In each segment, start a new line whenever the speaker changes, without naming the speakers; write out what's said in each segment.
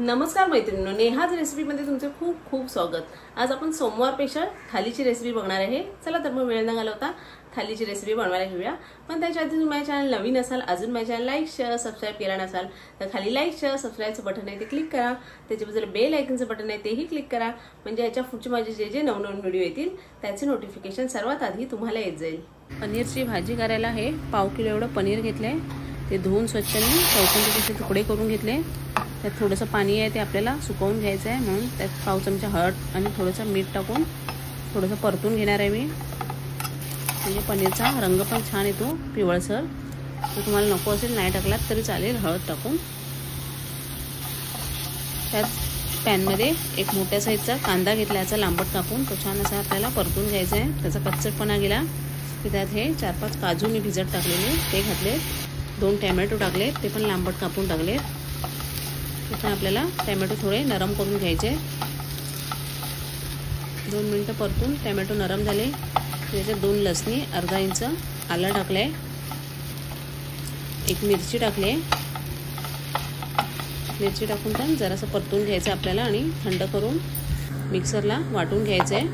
नमस्कार मैत्रिणींनो, नेहाज रेसिपीमध्ये तुमचे खूप खूप स्वागत। आज आपण सोमवार स्पेशल थालीची रेसिपी बघणार आहे। चला तर मग वेळ न घालवता थालीची रेसिपी बनवायला घेऊया। पण त्याच्या आधी तुम्ही माझ्या चॅनल नवीन असाल, अजून माझ्या चॅनल लाईक शेअर सबस्क्राइब केला नसाल तर खाली लाईक शेअर सबस्क्राइबचं बटन आहे ते क्लिक करा। त्याच्या बाजूला बेल आयकॉनचं बटन आहे तेही क्लिक करा, म्हणजे याच्या पुढचे माझे जे नवनवीन व्हिडिओ येतील त्याचे नोटिफिकेशन सर्वात आधी तुम्हाला येत जाईल। पनीरची भाजी करायला हे पाव किलो एवढं पनीर घेतलंय। ते धुवून स्वच्छ मी चौकोनी तुकडे करून घेतले। त्यात थोडंसं पाणी आहे ते आपल्याला सुकवून घ्यायचं आहे, म्हणून त्यात पाव चमचा हळद आणि थोडंसं मीठ टाकून थोडंसं परतून घेणार आहे मी। म्हणजे पनीरचा रंग पण छान येतो पिवळसर। तर तुम्हाला नको असेल नाही टाकलात तरी चालेल हळद टाकून। त्यात पॅनमध्ये एक मोठ्या साईजचा कांदा घेतला, याचा लांबट कापून तो छान असा आपल्याला परतून घ्यायचा आहे। त्याचा कच्चटपणा गेला की त्यात हे 4-5 काजू मी भिजत टाकलेले ते घातले। 2 टोमॅटो टाकले, ते पण लांबट कापून टाकले। आता आपल्याला टोमॅटो थोडे नरम करून घ्यायचे। 2 मिनिटं परतून टोमॅटो नरम झाले। त्याच्यात 2 लसणी, अर्धा इंच आलं टाकले, 1 मिरची टाकले। मिरची टाकून पण जरासं परतून घ्यायचं आपल्याला आणि थंड करून मिक्सरला वाटून घ्यायचं आहे।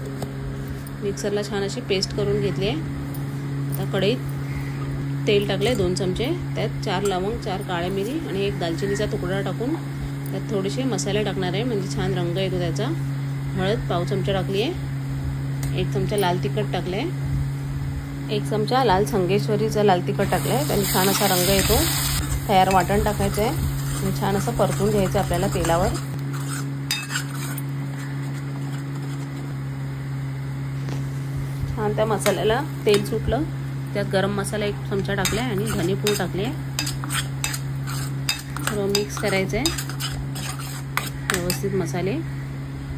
मिक्सरला छान अशी पेस्ट करून घेतली आहे। आता कढईत तेल टाकले 2 चमचे, त्यात 4 लवंग, 4 काळ्या मिरी आणि 1 दालचिनीचा तुकडा टाकून त्यात थोडेसे मसाले टाकणार आहे, म्हणजे छान रंग येतो त्याचा। हळद पाव चमचा टाकली आहे, 1 चमचा लाल तिखट टाकले, 1 चमचा लाल संगेश्वरीचा लाल तिखट टाकले, त्याने छान असा रंग येतो। तयार वाटण टाकायचं आहे आणि छान असं परतून घ्यायचं आपल्याला तेलावर। छान त्या मसाल्याला तेल सुटलं, त्यात गरम मसाला 1 चमचा टाकला आणि धनेपूड टाकले। थोडं मिक्स करायचं आहे व्यवस्थित मसाले।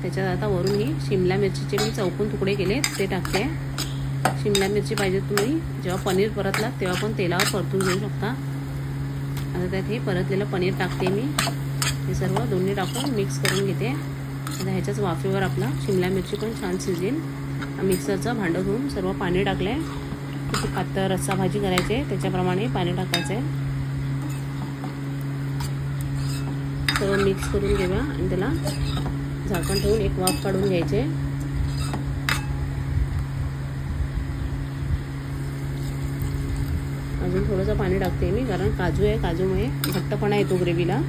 त्याच्यात आता वरून ही शिमला मिरचीचे मी चौकोन तुकडे केले ते टाकते। शिमला मिरची पाहिजे तुम्ही जेव्हा पनीर परतला तेव्हा पण तेलावर परतून घेऊ शकता। आता त्यात हे परतलेलं पनीर टाकते मी, हे सर्व दोन्ही टाकून मिक्स करून घेते। आता ह्याच्याच वाफेवर आपला शिमला मिरची पण छान शिजेल। मिक्सरचं भांडं घेऊन सर्व पाणी टाकलंय। किती पातळ रस्सा भाजी करायची आहे त्याच्याप्रमाणे पाणी टाकायचं आहे। सर्व मिक्स करून घेऊया आणि त्याला झाकण ठेवून 1 वाफ काढून घ्यायचे। अजून थोडंसं पाणी टाकते मी, कारण काजू आहे, काजूमुळे घट्टपणा येतो ग्रेव्हीला।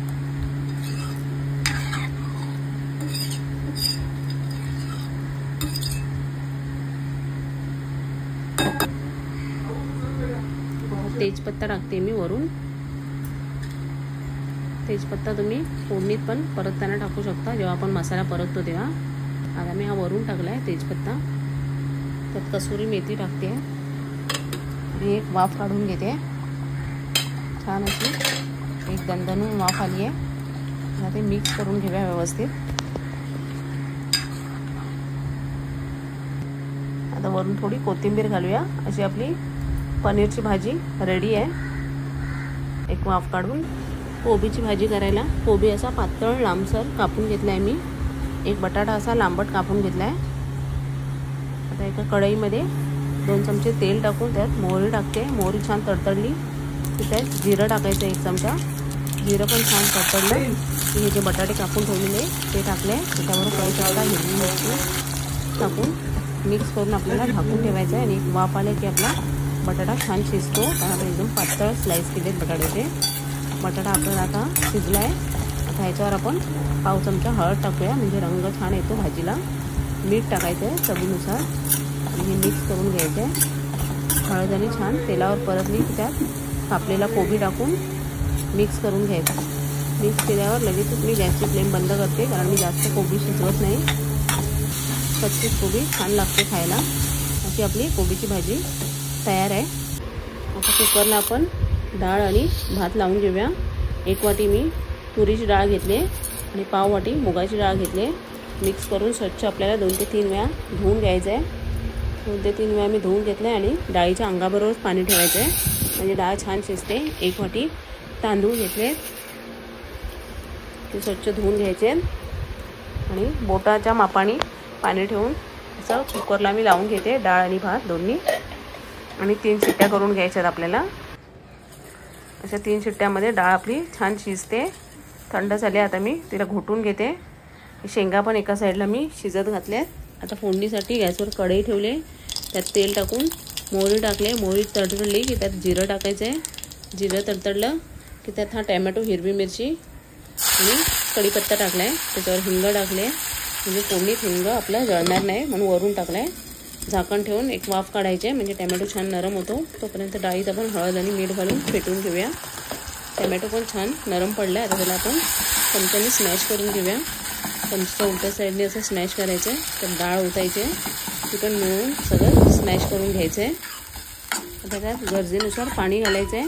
तेजपत्ता टाकते मी वरून। तेजपत्ता तुम्ही फोडणीत पण परतताना टाकू शकता, जेव्हा आपण मसाला परततो तेव्हा। आता मी हा वरून टाकलाय तेजपत्ता। त्यात कसुरी मेथी टाकते आणि 1 वाफ काढून घेते। छान अशी एक दणदणून वाफ आली आहे। ते मिक्स करून घेऊया व्यवस्थित। आता वरून थोडी कोथिंबीर घालूया। अशी आपली पनीरची भाजी रेडी आहे। एक वाफ काढून कोबीची भाजी करायला कोबी असा पातळ लांबसर कापून घेतला आहे मी। एक बटाटा असा लांबट कापून घेतला आहे। आता एका कढईमध्ये 2 चमचे तेल टाकून त्यात मोहरी टाकते। मोहरी छान तडतडली की त्यात जिरं टाकायचं 1 चमचा। जिरं पण छान तडतडलं की हे जे बटाटे कापून ठेवलेले ते टाकले। त्याच्यावर कढीपत्ता हिरवी मिरची टाकून मिक्स करून आपल्याला झाकून ठेवायचं आहे। आणि एक वाफ आले की आपला बटाटा छान शिजतो। कारण एकदम पातळ स्लाइस केलेत बटाट्याचे। बटाटा आपल्याला आता शिजला आहे। आता ह्याच्यावर आपण पाव चमचा हळद टाकूया म्हणजे रंग छान येतो भाजीला। मीठ टाकायचं आहे चवीनुसार आणि हे मिक्स करून घ्यायचं आहे। हळद आणि छान तेलावर परतली की त्यात कापलेला कोबी टाकून मिक्स करून घ्यायचा। मिक्स केल्यावर लगेचच मी गॅसची फ्लेम बंद करते कारण मी जास्त कोबी शिजवत नाही। कच्ची कोबी छान लागते खायला। अशी आपली कोबीची भाजी तयार आहे। आता कुकरला आपण डाळ आणि भात लावून घेऊया। 1 वाटी मी तुरीची डाळ घेतली आणि पाव वाटी मुगाची डाळ घेतली। मिक्स करून स्वच्छ आपल्याला 2 ते 3 वेळा धुवून घ्यायचं आहे। 2 ते 3 वेळा मी धुवून घेतलं आहे आणि डाळीच्या अंगाबरोबरच पाणी ठेवायचं आहे म्हणजे डाळ छान शिजते। 1 वाटी तांदूळ घेतले ते स्वच्छ धुवून घ्यायचे आणि बोटाच्या मापाने पाणी ठेवून असं कुकरला मी लावून घेते डाळ आणि भात दोन्ही। आणि 3 शिट्ट्या करून घ्यायच्यात आपल्याला। अशा 3 शिट्ट्यामध्ये डाळ आपली छान शिजते। थंड झाली आता मी तिला घोटून घेते। शेंगा पण एका साईडला मी शिजत घातल्यात। आता फोडणीसाठी गॅसवर कढई ठेवले त्यात तेल टाकून मोहरी टाकले। मोहरी तडतडली की त्यात जिरं टाकायचं आहे। जिरं तडतडलं की त्यात हा टॅमॅटो हिरवी मिरची आणि कढीपत्ता टाकला आहे। त्याच्यावर हिंग टाकले म्हणजे फोडणीत हिंग आपला जळणार नाही म्हणून वरून टाकलाय। झाकण ठेवून एक वाफ काढायचे म्हणजे टॅमॅटो छान नरम होतो। तोपर्यंत डाळीत आपण हळद आणि मीठ घालून फेटून घेऊया। टॅमॅटो पण छान नरम पडला आहे। आता त्याला आपण चमच्याने स्मॅश करून घेऊया। चमचा उलट्या साईडने असं स्मॅश करायचं आहे। तर डाळ ओतायचे ती पण मिळून सगळं स्मॅश करून घ्यायचं आहे। आता त्यात गरजेनुसार पाणी घालायचं आहे।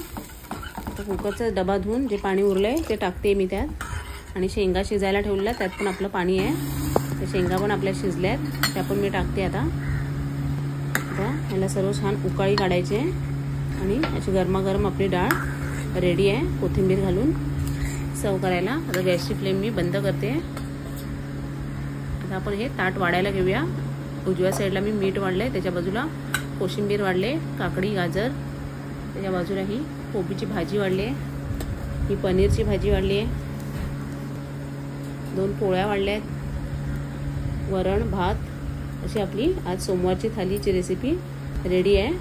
आता कुकरचा डबा धुवून जे पाणी उरलं आहे ते टाकते मी त्यात। आणि शेंगा शिजायला ठेवलेल्या त्यात पण आपलं पाणी आहे। त्या शेंगा पण आपल्या शिजल्यात त्या पण मी टाकते आता। आता याला सर्व छान उकाळी काढायचे आणि अशी गरमागरम आपली डाळ रेडी आहे कोथिंबीर घालून सर्व करायला। आता गॅसची फ्लेम मी बंद करते। आता आपण हे ताट वाढायला घेऊया। उजव्या साईडला मी मीठ वाढले, त्याच्या बाजूला कोशिंबीर वाढले, काकडी गाजर, त्याच्या बाजूला ही कोबीची भाजी वाढली, ही पनीरची भाजी वाढली आहे, 2 पोळ्या वाढल्या, वरण भात। अशी आपली आज सोमवारची थालीची रेसिपी रेडी आहे।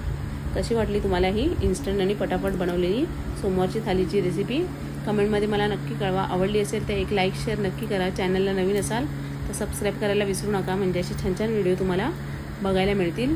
कशी वाटली तुम्हाला ही इन्स्टंट आणि पटापट बनवलेली सोमवारची थालीची रेसिपी कमेंटमध्ये मला नक्की कळवा। आवडली असेल तर एक लाईक शेअर नक्की करा। चॅनलला नवीन असाल तर सबस्क्राईब करायला विसरू नका म्हणजे असे छान छान व्हिडिओ तुम्हाला बघायला मिळतील।